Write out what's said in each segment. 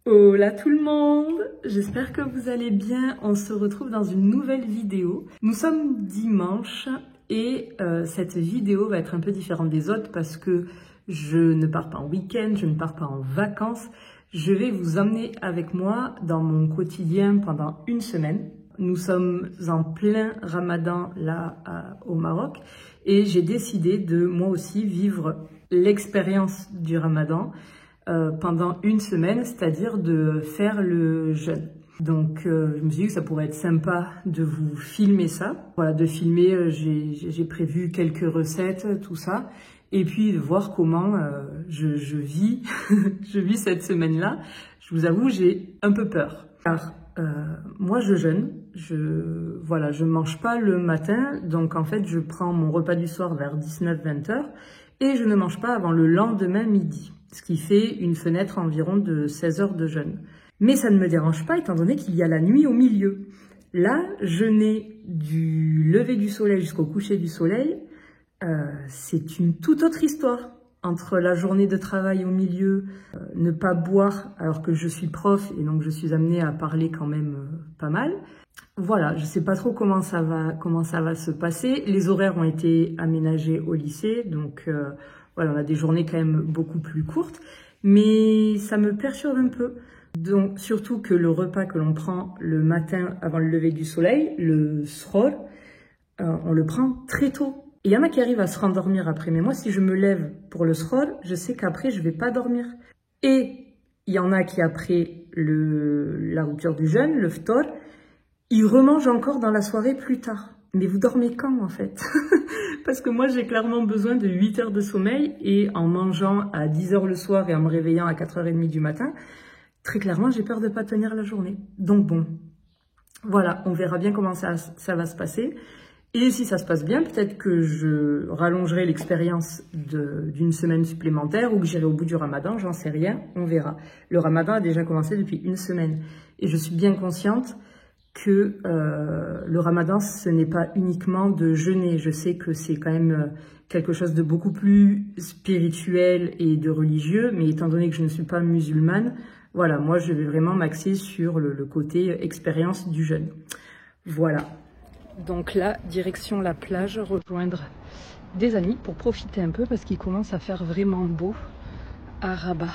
Hola tout le monde, j'espère que vous allez bien. On se retrouve dans une nouvelle vidéo. Nous sommes dimanche et cette vidéo va être un peu différente des autres parce que je ne pars pas en week-end, je ne pars pas en vacances. Je vais vous emmener avec moi dans mon quotidien pendant une semaine. Nous sommes en plein Ramadan là au Maroc et j'ai décidé de moi aussi vivre l'expérience du Ramadan pendant une semaine, c'est-à-dire de faire le jeûne. Donc je me suis dit que ça pourrait être sympa de vous filmer ça. Voilà, de filmer, j'ai prévu quelques recettes, tout ça. Et puis de voir comment je vis, je vis cette semaine-là. Je vous avoue, j'ai un peu peur. Car moi je jeûne, je mange pas le matin. Donc en fait, je prends mon repas du soir vers 19-20 heures. Et je ne mange pas avant le lendemain midi, ce qui fait une fenêtre environ de 16 heures de jeûne. Mais ça ne me dérange pas étant donné qu'il y a la nuit au milieu. Là, jeûner du lever du soleil jusqu'au coucher du soleil, c'est une toute autre histoire. Entre la journée de travail au milieu, ne pas boire alors que je suis prof et donc je suis amenée à parler quand même pas mal. Voilà, je sais pas trop comment ça va se passer. Les horaires ont été aménagés au lycée, donc voilà, on a des journées quand même beaucoup plus courtes, mais ça me perturbe un peu. Donc surtout que le repas que l'on prend le matin avant le lever du soleil, le sahur, on le prend très tôt. Il y en a qui arrivent à se rendormir après, mais moi si je me lève pour le sahur, je sais qu'après je vais pas dormir. Et il y en a qui après la rupture du jeûne, le ftor, ils remangent encore dans la soirée plus tard. Mais vous dormez quand en fait? Parce que moi j'ai clairement besoin de 8 heures de sommeil et en mangeant à 10 heures le soir et en me réveillant à 4h30 du matin, très clairement j'ai peur de ne pas tenir la journée. Donc bon, voilà, on verra bien comment ça va se passer. Et si ça se passe bien, peut-être que je rallongerai l'expérience d'une semaine supplémentaire ou que j'irai au bout du Ramadan, j'en sais rien, on verra. Le Ramadan a déjà commencé depuis une semaine et je suis bien consciente que le Ramadan, ce n'est pas uniquement de jeûner. Je sais que c'est quand même quelque chose de beaucoup plus spirituel et de religieux, mais étant donné que je ne suis pas musulmane, voilà, moi je vais vraiment m'axer sur le côté expérience du jeûne. Voilà. Donc là, direction la plage, rejoindre des amis pour profiter un peu parce qu'il commence à faire vraiment beau à Rabat.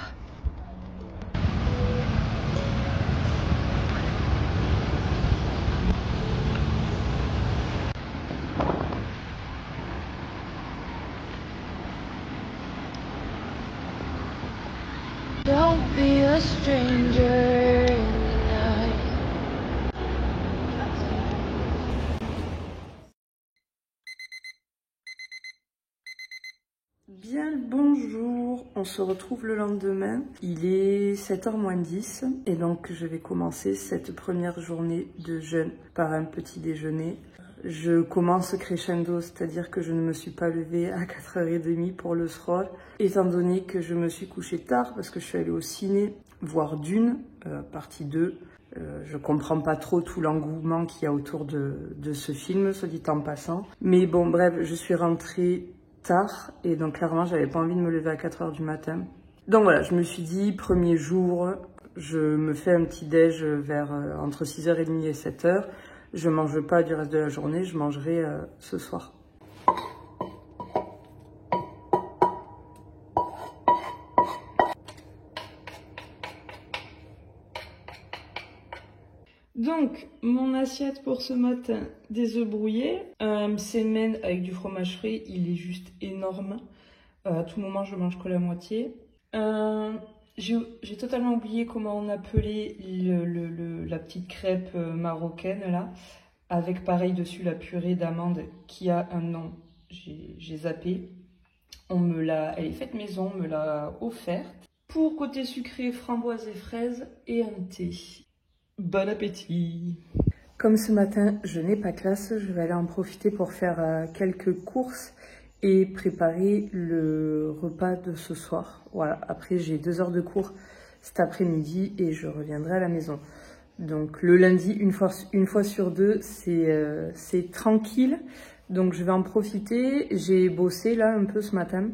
Don't be a stranger in the night. Bien le bonjour, on se retrouve le lendemain, il est 7h moins 10 et donc je vais commencer cette première journée de jeûne par un petit déjeuner. Je commence crescendo, c'est-à-dire que je ne me suis pas levée à 4h30 pour le sahur, étant donné que je me suis couchée tard parce que je suis allée au ciné voir Dune, partie 2. Je comprends pas trop tout l'engouement qu'il y a autour de ce film, soit dit en passant. Mais bon, bref, je suis rentrée tard et donc clairement, j'avais pas envie de me lever à 4h du matin. Donc voilà, je me suis dit, premier jour, je me fais un petit déj vers entre 6h30 et 7h. Je mange pas du reste de la journée, je mangerai ce soir. Donc, mon assiette pour ce matin, des œufs brouillés, un msemen avec du fromage frais, il est juste énorme. À tout moment, je mange que la moitié. J'ai totalement oublié comment on appelait la petite crêpe marocaine là, avec pareil dessus la purée d'amande qui a un nom, j'ai zappé. Elle est faite maison, on me l'a offerte. Pour côté sucré, framboise et fraises et un thé. Bon appétit! Comme ce matin, je n'ai pas classe, je vais aller en profiter pour faire quelques courses et préparer le repas de ce soir. Voilà, après j'ai 2 heures de cours cet après-midi et je reviendrai à la maison. Donc le lundi, une fois sur deux, c'est tranquille. Donc je vais en profiter. J'ai bossé là un peu ce matin.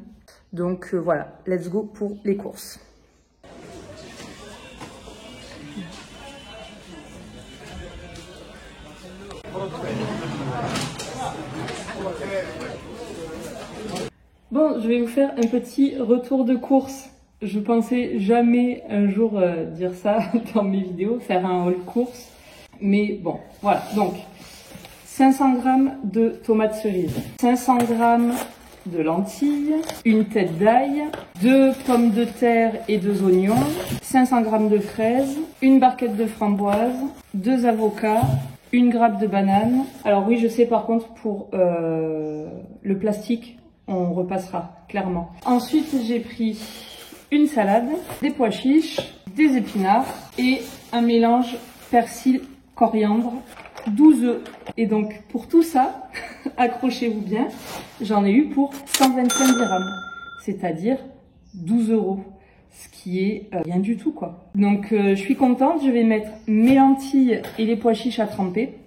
Donc voilà, let's go pour les courses. Bon, je vais vous faire un petit retour de course. Je pensais jamais un jour dire ça dans mes vidéos, faire un haul course. Mais bon, voilà. Donc, 500 g de tomates cerises, 500 g de lentilles, une tête d'ail, 2 pommes de terre et 2 oignons, 500 g de fraises, une barquette de framboises, 2 avocats, une grappe de banane. Alors oui, je sais par contre pour le plastique, on repassera clairement. Ensuite, j'ai pris une salade, des pois chiches, des épinards et un mélange persil coriandre, 12 œufs. Et donc pour tout ça, accrochez-vous bien, j'en ai eu pour 125 dirhams, c'est-à-dire 12 €, ce qui est rien du tout quoi. Donc je suis contente, je vais mettre mes lentilles et les pois chiches à tremper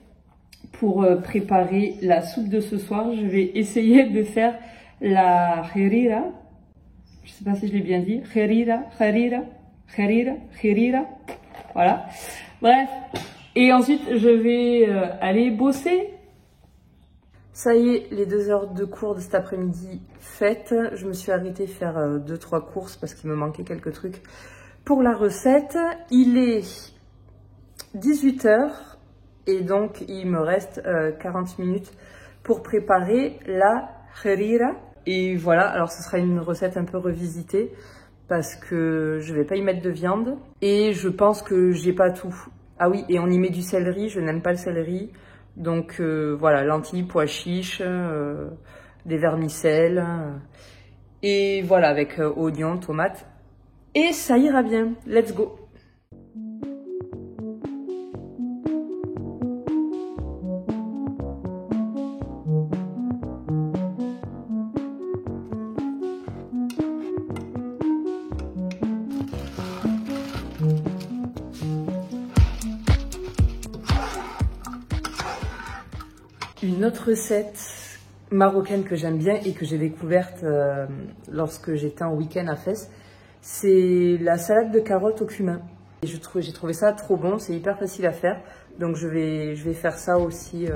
pour préparer la soupe de ce soir. Je vais essayer de faire la harira, je sais pas si je l'ai bien dit, harira, voilà, bref. Et ensuite, je vais aller bosser. Ça y est, les 2 heures de cours de cet après-midi faites. Je me suis arrêtée faire 2-3 courses parce qu'il me manquait quelques trucs pour la recette. Il est 18 h et donc il me reste 40 minutes pour préparer la harira. Et voilà, alors ce sera une recette un peu revisitée parce que je vais pas y mettre de viande et je pense que j'ai pas tout. Ah oui, et on y met du céleri, je n'aime pas le céleri. Donc voilà, lentilles, pois chiches, des vermicelles. Et voilà, avec oignons, tomates. Et ça ira bien. Let's go! Une autre recette marocaine que j'aime bien et que j'ai découverte lorsque j'étais en week-end à Fès, c'est la salade de carottes au cumin. J'ai trouvé ça trop bon, c'est hyper facile à faire, donc je vais faire ça aussi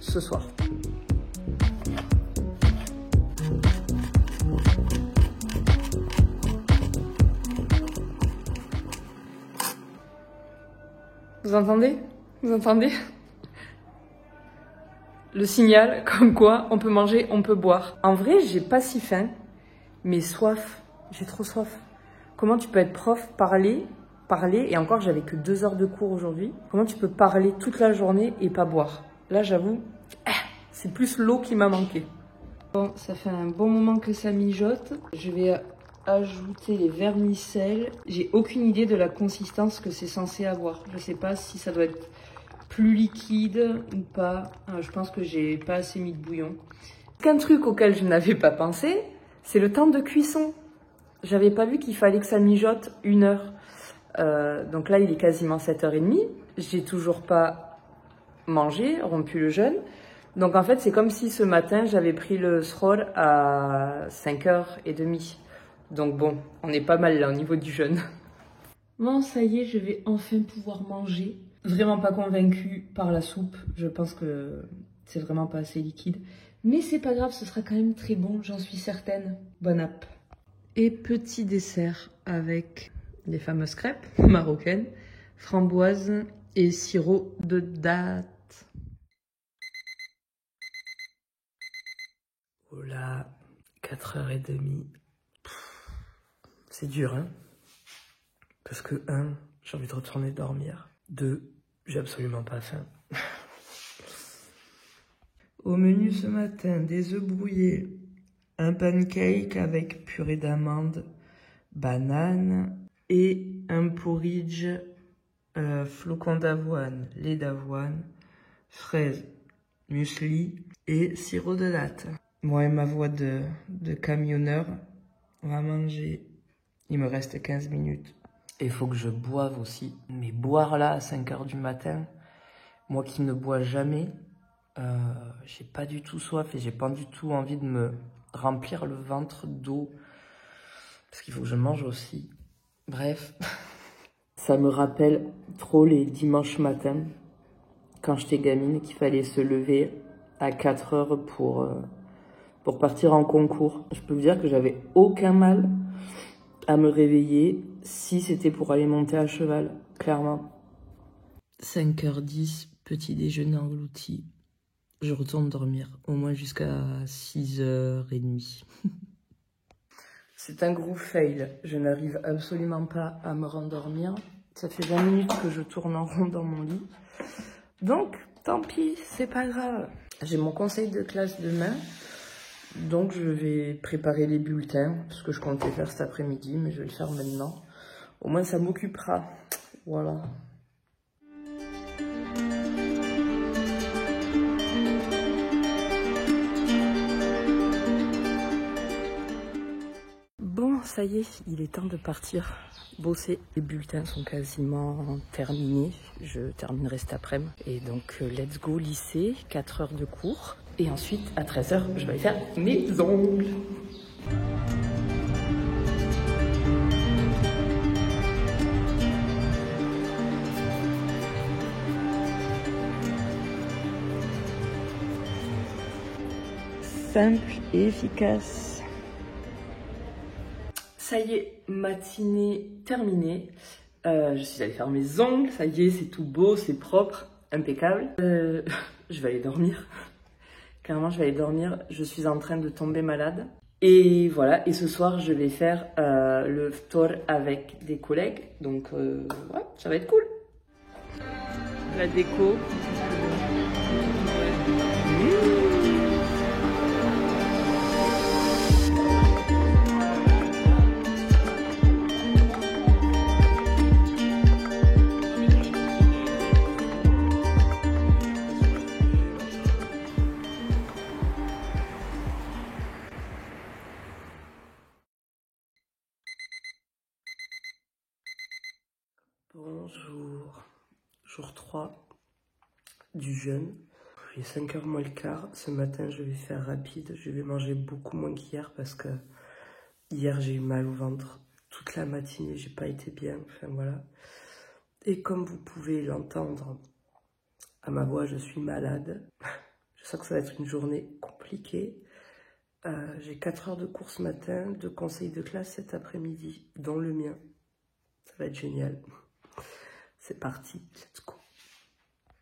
ce soir. Vous entendez? Vous entendez? Le signal comme quoi on peut manger, on peut boire. En vrai, j'ai pas si faim, mais soif. J'ai trop soif. Comment tu peux être prof, parler, et encore j'avais que 2 heures de cours aujourd'hui. Comment tu peux parler toute la journée et pas boire? Là, j'avoue, c'est plus l'eau qui m'a manqué. Bon, ça fait un bon moment que ça mijote. Je vais ajouter les vermicelles. J'ai aucune idée de la consistance que c'est censé avoir. Je sais pas si ça doit être plus liquide ou pas. Je pense que j'ai pas assez mis de bouillon. Un truc auquel je n'avais pas pensé, c'est le temps de cuisson. J'avais pas vu qu'il fallait que ça mijote 1 heure. Donc là, il est quasiment 7h30. J'ai toujours pas mangé, rompu le jeûne. Donc en fait, c'est comme si ce matin, j'avais pris le sroll à 5h30. Donc bon, on est pas mal là au niveau du jeûne. Bon, ça y est, je vais enfin pouvoir manger. Vraiment pas convaincue par la soupe. Je pense que c'est vraiment pas assez liquide. Mais c'est pas grave, ce sera quand même très bon, j'en suis certaine. Bon app. Et petit dessert avec les fameuses crêpes marocaines, framboises et sirop de date. Oh là, 4h30. C'est dur, hein? Parce que 1, j'ai envie de retourner dormir. 2, j'ai absolument pas faim. Au menu ce matin, des œufs brouillés, un pancake avec purée d'amandes, banane et un porridge flocons d'avoine, lait d'avoine, fraises, muesli et sirop de date. Moi et ma voix de camionneur, on va manger. Il me reste 15 minutes. Et il faut que je boive aussi. Mais boire là à 5h du matin, moi qui ne bois jamais, j'ai pas du tout soif et j'ai pas du tout envie de me remplir le ventre d'eau. Parce qu'il faut que je mange aussi. Bref, ça me rappelle trop les dimanches matins quand j'étais gamine qu'il fallait se lever à 4 heures pour partir en concours. Je peux vous dire que j'avais aucun mal à me réveiller si c'était pour aller monter à cheval, clairement. 5h10, petit déjeuner englouti. Je retourne dormir, au moins jusqu'à 6h30. C'est un gros fail. Je n'arrive absolument pas à me rendormir. Ça fait 20 minutes que je tourne en rond dans mon lit. Donc, tant pis, c'est pas grave. J'ai mon conseil de classe demain. Donc, je vais préparer les bulletins, ce que je comptais faire cet après-midi, mais je vais le faire maintenant. Au moins, ça m'occupera. Voilà. Bon, ça y est, il est temps de partir bosser. Les bulletins sont quasiment terminés. Je terminerai cet après-midi. Et donc, let's go lycée, 4 heures de cours. Et ensuite, à 13 h, je vais aller faire mes ongles. Simple et efficace. Ça y est, matinée terminée. Je suis allée faire mes ongles. Ça y est, c'est tout beau, c'est propre, impeccable. Je vais aller dormir. Clairement, je vais aller dormir. Je suis en train de tomber malade. Et voilà, et ce soir, je vais faire le ftor avec des collègues. Donc, ouais, ça va être cool. La déco. Bonjour, jour 3 du jeûne. Il est 5h moins le quart. Ce matin, je vais faire rapide. Je vais manger beaucoup moins qu'hier parce que hier, j'ai eu mal au ventre. Toute la matinée, j'ai pas été bien. Enfin, voilà. Et comme vous pouvez l'entendre à ma voix, je suis malade. Je sens que ça va être une journée compliquée. J'ai 4 heures de cours ce matin, 2 conseils de classe cet après-midi, dont le mien. Ça va être génial. C'est parti, let's go.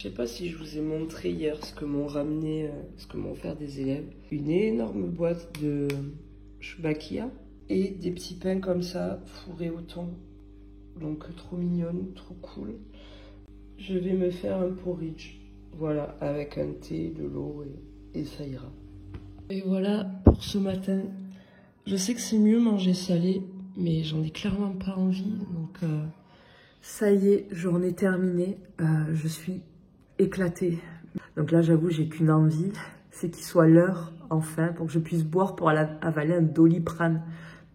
Je sais pas si je vous ai montré hier ce que m'ont ramené, ce que m'ont offert des élèves. Une énorme boîte de choubakia et des petits pains comme ça, fourrés au thon. Donc trop mignonne, trop cool. Je vais me faire un porridge, voilà, avec un thé, de l'eau et ça ira. Et voilà pour ce matin. Je sais que c'est mieux manger salé, mais j'en ai clairement pas envie, donc... Ça y est, journée terminée, je suis éclatée. Donc là, j'avoue, j'ai qu'une envie, c'est qu'il soit l'heure, enfin, pour que je puisse boire pour avaler un Doliprane.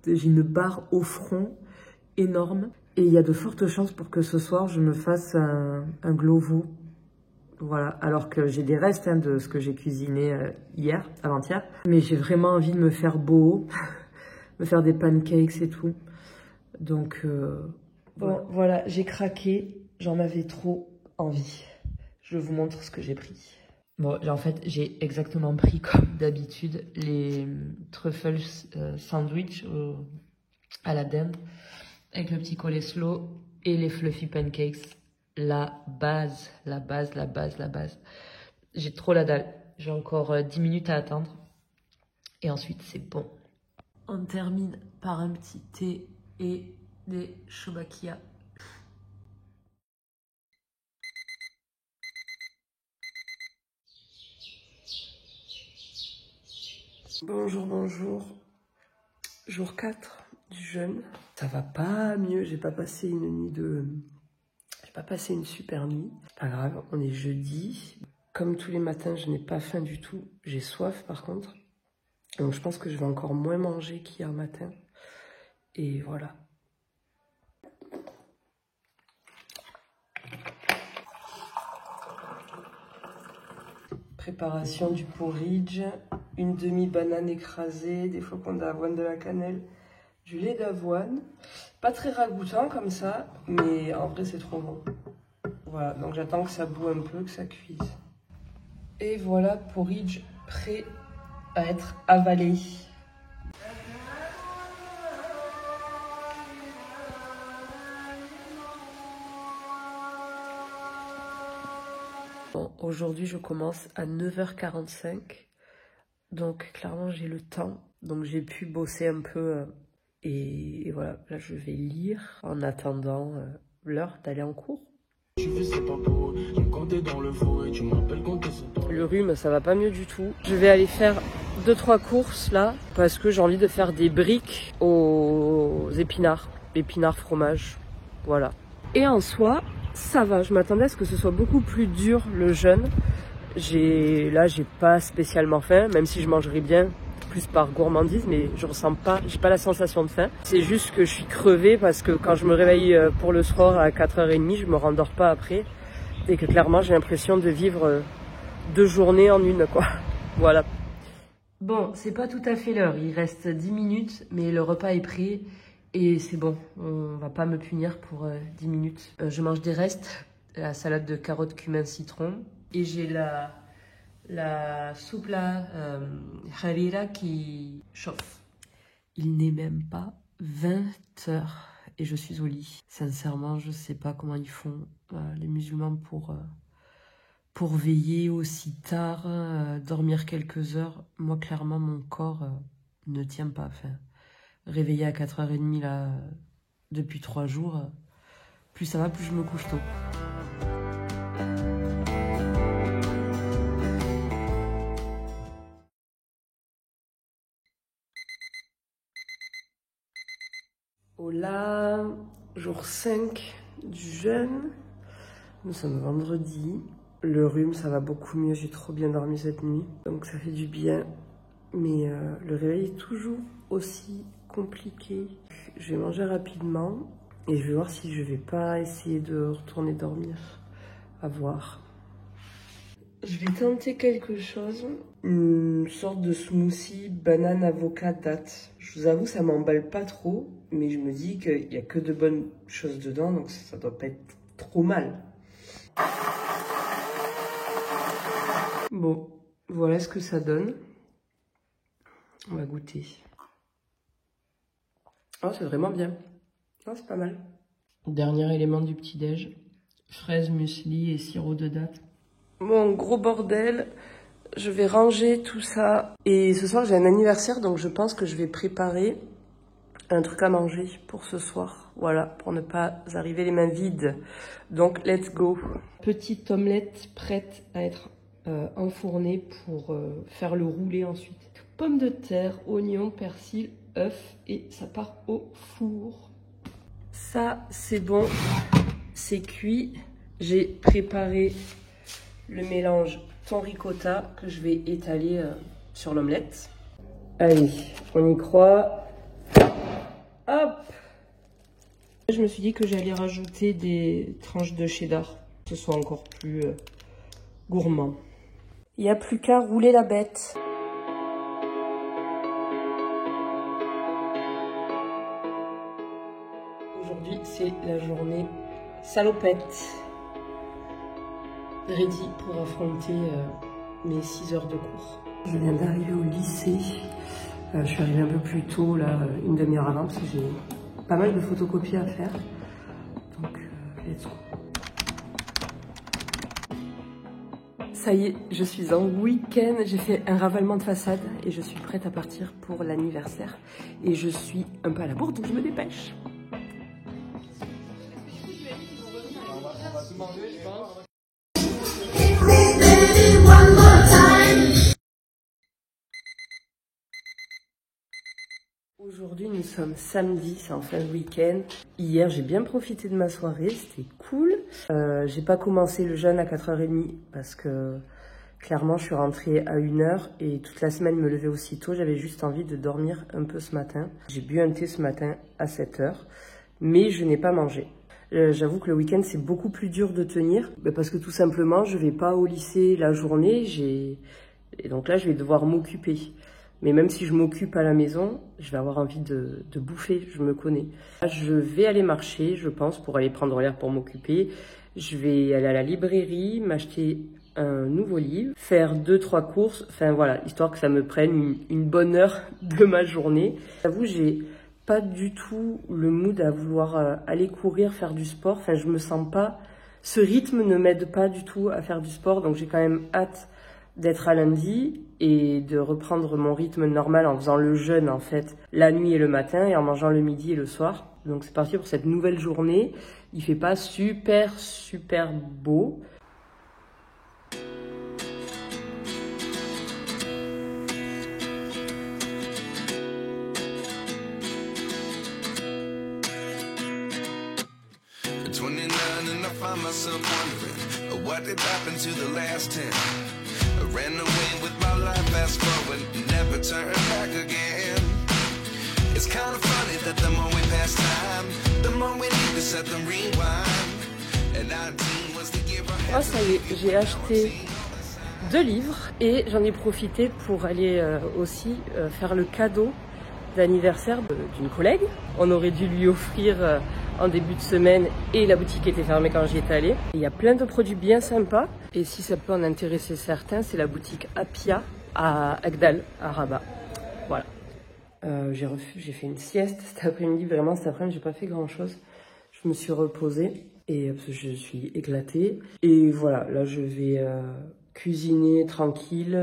J'ai une barre au front énorme et il y a de fortes chances pour que ce soir, je me fasse un Glovo. Voilà, alors que j'ai des restes de ce que j'ai cuisiné hier, avant-hier. Mais j'ai vraiment envie de me faire beau, me faire des pancakes et tout. Donc... Bon, voilà, j'ai craqué, j'en avais trop envie. Je vous montre ce que j'ai pris. Bon, en fait, j'ai exactement pris, comme d'habitude, les truffles sandwich à la dinde, avec le petit coleslaw et les fluffy pancakes. La base. J'ai trop la dalle. J'ai encore 10 minutes à attendre. Et ensuite, c'est bon. On termine par un petit thé et... des choubakia. Bonjour, bonjour. Jour 4 du jeûne. Ça va pas mieux, j'ai pas passé une nuit de... J'ai pas passé une super nuit. Pas grave, on est jeudi. Comme tous les matins, je n'ai pas faim du tout. J'ai soif par contre. Donc je pense que je vais encore moins manger qu'hier matin. Et voilà. Préparation du porridge, une demi-banane écrasée, des flocons d'avoine, de la cannelle, du lait d'avoine. Pas très ragoûtant comme ça, mais en vrai c'est trop bon. Voilà, donc j'attends que ça boue un peu, que ça cuise. Et voilà, porridge prêt à être avalé. Bon, aujourd'hui je commence à 9h45, donc clairement j'ai le temps, donc j'ai pu bosser un peu et voilà, là je vais lire en attendant l'heure d'aller en cours. Le rhume ça va pas mieux du tout, je vais aller faire 2-3 courses là parce que j'ai envie de faire des briques aux épinards fromage, voilà. Et en soi, ça va, je m'attendais à ce que ce soit beaucoup plus dur le jeûne. Là, j'ai pas spécialement faim, même si je mangerais bien, plus par gourmandise, mais je ressens pas, j'ai pas la sensation de faim. C'est juste que je suis crevée parce que quand je me réveille pour le sport à 4h30, je me rendors pas après. Et que clairement, j'ai l'impression de vivre 2 journées en une, quoi. Voilà. Bon, c'est pas tout à fait l'heure, il reste 10 minutes, mais le repas est prêt. Et c'est bon, on va pas me punir pour 10 minutes. Je mange des restes, la salade de carottes, cumin, citron. Et j'ai la soupe là, harira qui chauffe. Il n'est même pas 20h et je suis au lit. Sincèrement, je sais pas comment ils font les musulmans pour veiller aussi tard, dormir quelques heures. Moi, clairement, mon corps ne tient pas. Enfin, réveillée à 4h30 là, depuis 3 jours, plus ça va, plus je me couche tôt. Hola, jour 5 du jeûne, nous sommes vendredi. Le rhume ça va beaucoup mieux, j'ai trop bien dormi cette nuit, donc ça fait du bien. Mais le réveil est toujours aussi compliqué. Je vais manger rapidement et je vais voir si je vais pas essayer de retourner dormir. À voir. Je vais tenter quelque chose. Une sorte de smoothie banane, avocat, date. Je vous avoue, ça m'emballe pas trop. Mais je me dis qu'il n'y a que de bonnes choses dedans. Donc ça doit pas être trop mal. Bon, voilà ce que ça donne. On va goûter. Oh, c'est vraiment bien. Oh, c'est pas mal. Dernier élément du petit-déj. Fraises, muesli et sirop de date. Bon, gros bordel. Je vais ranger tout ça. Et ce soir, j'ai un anniversaire, donc je pense que je vais préparer un truc à manger pour ce soir. Voilà, pour ne pas arriver les mains vides. Donc, let's go. Petite omelette prête à être enfournée pour faire le roulé ensuite. Pommes de terre, oignons, persil, œufs et ça part au four. Ça, c'est bon. C'est cuit. J'ai préparé le mélange thon ricotta que je vais étaler sur l'omelette. Allez, on y croit. Hop! Je me suis dit que j'allais rajouter des tranches de cheddar, que ce soit encore plus gourmand. Il n'y a plus qu'à rouler la bête. Aujourd'hui, c'est la journée salopette. Ready pour affronter mes 6 heures de cours. Je viens d'arriver au lycée. Je suis arrivée un peu plus tôt, là, une demi-heure avant, parce que j'ai pas mal de photocopies à faire. Donc, let's go. Ça y est, je suis en week-end. J'ai fait un ravalement de façade et je suis prête à partir pour l'anniversaire. Et je suis un peu à la bourre, donc je me dépêche. Aujourd'hui, nous sommes samedi, c'est enfin le week-end. Hier, j'ai bien profité de ma soirée, c'était cool. J'ai pas commencé le jeûne à 4h30 parce que clairement, je suis rentrée à 1h et toute la semaine, me lever aussitôt. J'avais juste envie de dormir un peu ce matin. J'ai bu un thé ce matin à 7h, mais je n'ai pas mangé. J'avoue que le week-end, c'est beaucoup plus dur de tenir parce que tout simplement, je vais pas au lycée la journée et donc là, je vais devoir m'occuper. Mais même si je m'occupe à la maison, je vais avoir envie de bouffer, je me connais. Je vais aller marcher, je pense, pour aller prendre l'air pour m'occuper. Je vais aller à la librairie, m'acheter un nouveau livre, faire 2-3 courses, enfin voilà, histoire que ça me prenne une bonne heure de ma journée. J'avoue, j'ai pas du tout le mood à vouloir aller courir, faire du sport. Enfin, je me sens pas... Ce rythme ne m'aide pas du tout à faire du sport, donc j'ai quand même hâte d'être à lundi et de reprendre mon rythme normal en faisant le jeûne en fait la nuit et le matin et en mangeant le midi et le soir. Donc c'est parti pour cette nouvelle journée. Il fait pas super beau. Myself wondering what did happen to the last 10. I ran away with my life, fast forward, never turn back again. It's kind of funny that the more we pass time, the more we need to set them rewind. And 19 was the year I had. Oh, ça y est, j'ai acheté 2 livres et j'en ai profité pour aller aussi faire le cadeau d'anniversaire d'une collègue. On aurait dû lui offrir en début de semaine et la boutique était fermée quand j'y étais allée. Il y a plein de produits bien sympas et si ça peut en intéresser certains, c'est la boutique Apia à Agdal, à Rabat. Voilà. J'ai fait une sieste cet après-midi, vraiment cet après-midi j'ai pas fait grand chose. Je me suis reposée et je suis éclatée. Et voilà, là je vais cuisiner tranquille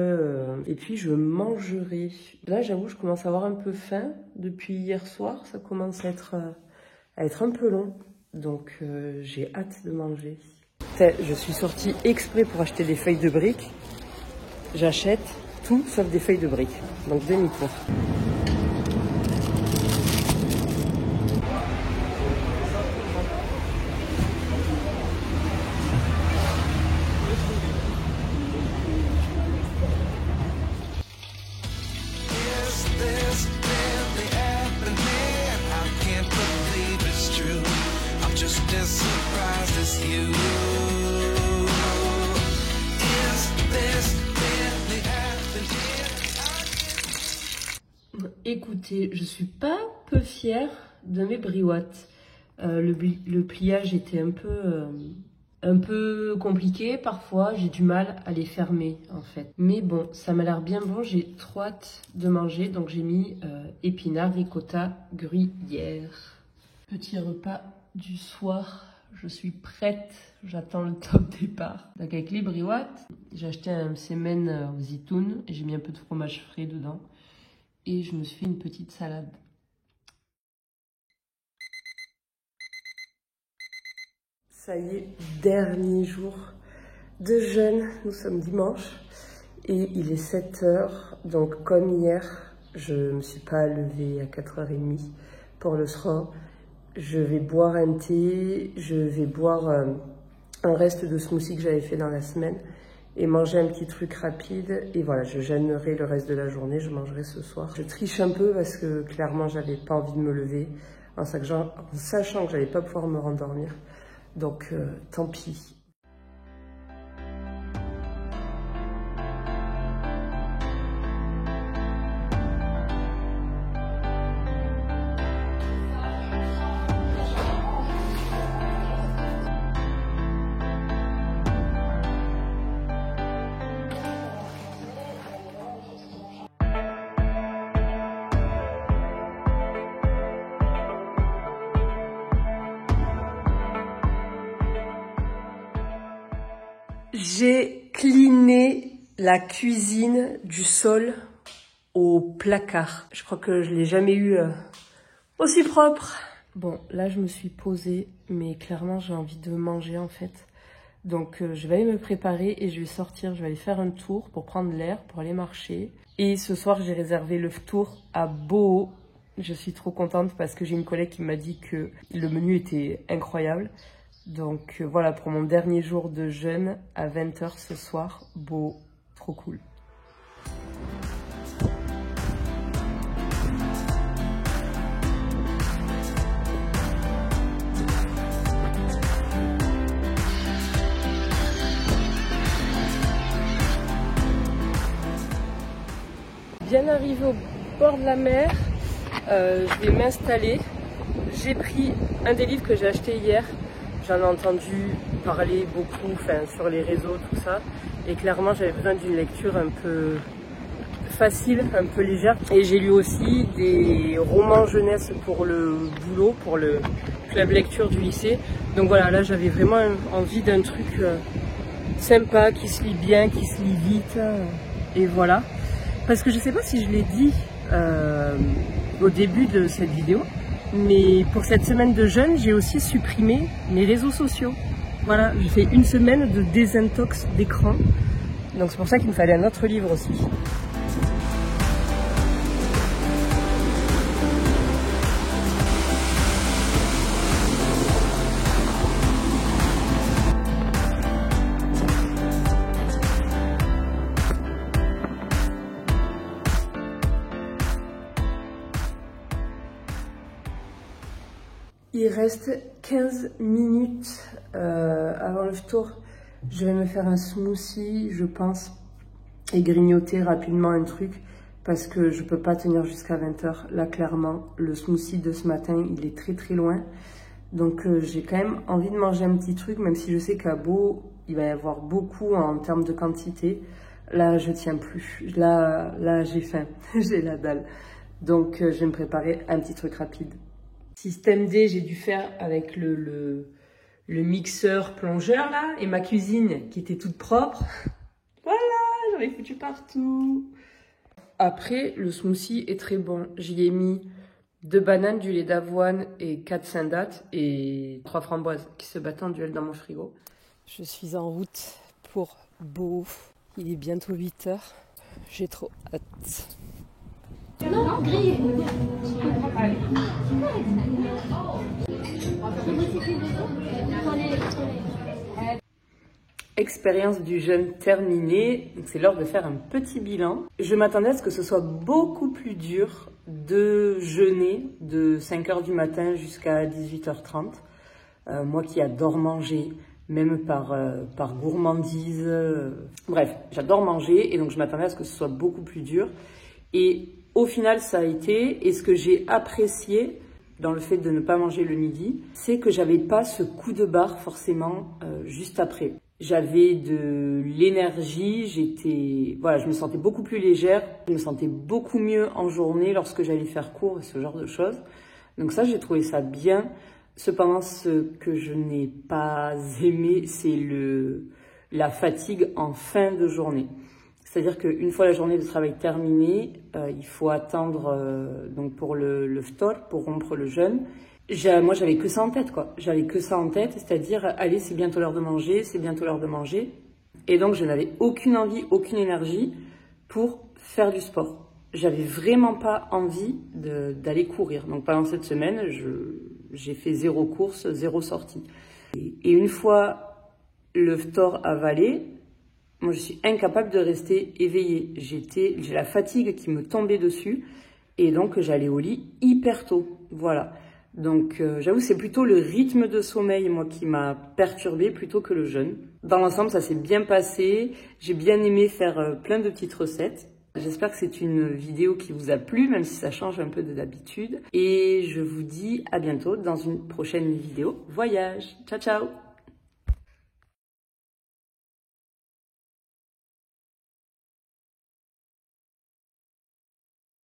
et puis je mangerai. Là j'avoue je commence à avoir un peu faim depuis hier soir, ça commence à être un peu long, donc j'ai hâte de manger. Je suis sortie exprès pour acheter des feuilles de briques. J'achète tout sauf des feuilles de briques, donc demi-tour. Écoutez, je suis pas peu fière de mes briouates. Le pliage était un peu compliqué parfois, j'ai du mal à les fermer en fait. Mais bon, ça m'a l'air bien bon, j'ai trop hâte de manger, donc j'ai mis épinards, ricotta, gruyère. Petit repas du soir, je suis prête, j'attends le top départ. Donc avec les briouates, j'ai acheté un semen au zitoun et j'ai mis un peu de fromage frais dedans. Et je me suis fait une petite salade. Ça y est, dernier jour de jeûne. Nous sommes dimanche et il est 7 h. Donc comme hier, je ne me suis pas levée à 4h30 pour le sra. Je vais boire un thé, je vais boire un reste de smoothie que j'avais fait dans la semaine. Et manger un petit truc rapide. Et voilà, je jeûnerai le reste de la journée, je mangerai ce soir. Je triche un peu parce que clairement, j'avais pas envie de me lever en sachant que j'allais pas pouvoir me rendormir. Donc, tant pis. J'ai cleané la cuisine du sol au placard. Je crois que je l'ai jamais eu aussi propre. Bon, là je me suis posée, mais clairement j'ai envie de manger en fait. Donc je vais aller me préparer et je vais sortir, je vais aller faire un tour pour prendre l'air, pour aller marcher. Et ce soir j'ai réservé le tour à Boho. Je suis trop contente parce que j'ai une collègue qui m'a dit que le menu était incroyable. Donc voilà, pour mon dernier jour de jeûne à 20 h ce soir, Boho, trop cool. bien arrivée au bord de la mer. Je vais m'installer. J'ai pris un des livres que j'ai acheté hier. J'en ai entendu parler beaucoup, sur les réseaux, tout ça. Et clairement, j'avais besoin d'une lecture un peu facile, un peu légère. Et j'ai lu aussi des romans jeunesse pour le boulot, pour le club lecture du lycée. Donc voilà, là j'avais vraiment envie d'un truc sympa, qui se lit bien, qui se lit vite. Et voilà. Parce que je sais pas si je l'ai dit au début de cette vidéo, mais pour cette semaine de jeûne, j'ai aussi supprimé mes réseaux sociaux. Voilà, j'ai fait une semaine de désintox d'écran. Donc c'est pour ça qu'il me fallait un autre livre aussi. Il reste 15 minutes avant le tour. Je vais me faire un smoothie, je pense, et grignoter rapidement un truc parce que je peux pas tenir jusqu'à 20 h. Là, clairement, le smoothie de ce matin, il est très très loin. Donc, j'ai quand même envie de manger un petit truc, même si je sais qu'à Beau, il va y avoir beaucoup en termes de quantité. Là, je tiens plus. Là j'ai faim. J'ai la dalle. Donc, je vais me préparer un petit truc rapide. Système D, j'ai dû faire avec le mixeur plongeur là, et ma cuisine qui était toute propre. Voilà, j'en ai foutu partout. Après, le smoothie est très bon. J'y ai mis 2 bananes, du lait d'avoine et 4 syndates et 3 framboises qui se battent en duel dans mon frigo. Je suis en route pour Beau. Il est bientôt 8 h. J'ai trop hâte. Non, grillé. Expérience du jeûne terminée, c'est l'heure de faire un petit bilan. Je m'attendais à ce que ce soit beaucoup plus dur de jeûner de 5 h du matin jusqu'à 18 h 30. Moi qui adore manger, même par gourmandise. Bref, j'adore manger et donc je m'attendais à ce que ce soit beaucoup plus dur. Et au final, ça a été, et ce que j'ai apprécié dans le fait de ne pas manger le midi, c'est que j'avais pas ce coup de barre forcément juste après. J'avais de l'énergie, je me sentais beaucoup plus légère, je me sentais beaucoup mieux en journée lorsque j'allais faire cours et ce genre de choses. Donc ça, j'ai trouvé ça bien. Cependant, ce que je n'ai pas aimé, c'est la fatigue en fin de journée. C'est-à-dire qu'une fois la journée de travail terminée, il faut attendre donc pour le ftor, pour rompre le jeûne. Moi, j'avais que ça en tête, quoi. J'avais que ça en tête, c'est-à-dire, allez, c'est bientôt l'heure de manger, c'est bientôt l'heure de manger. Et donc, je n'avais aucune envie, aucune énergie pour faire du sport. J'avais vraiment pas envie d'aller courir. Donc, pendant cette semaine, j'ai fait 0 course, 0 sortie. Et une fois le ftor avalé, moi, je suis incapable de rester éveillée. J'ai la fatigue qui me tombait dessus et donc j'allais au lit hyper tôt. Voilà. Donc, j'avoue, c'est plutôt le rythme de sommeil, moi, qui m'a perturbée plutôt que le jeûne. Dans l'ensemble, ça s'est bien passé. J'ai bien aimé faire plein de petites recettes. J'espère que c'est une vidéo qui vous a plu, même si ça change un peu de d'habitude. Et je vous dis à bientôt dans une prochaine vidéo voyage. Ciao, ciao!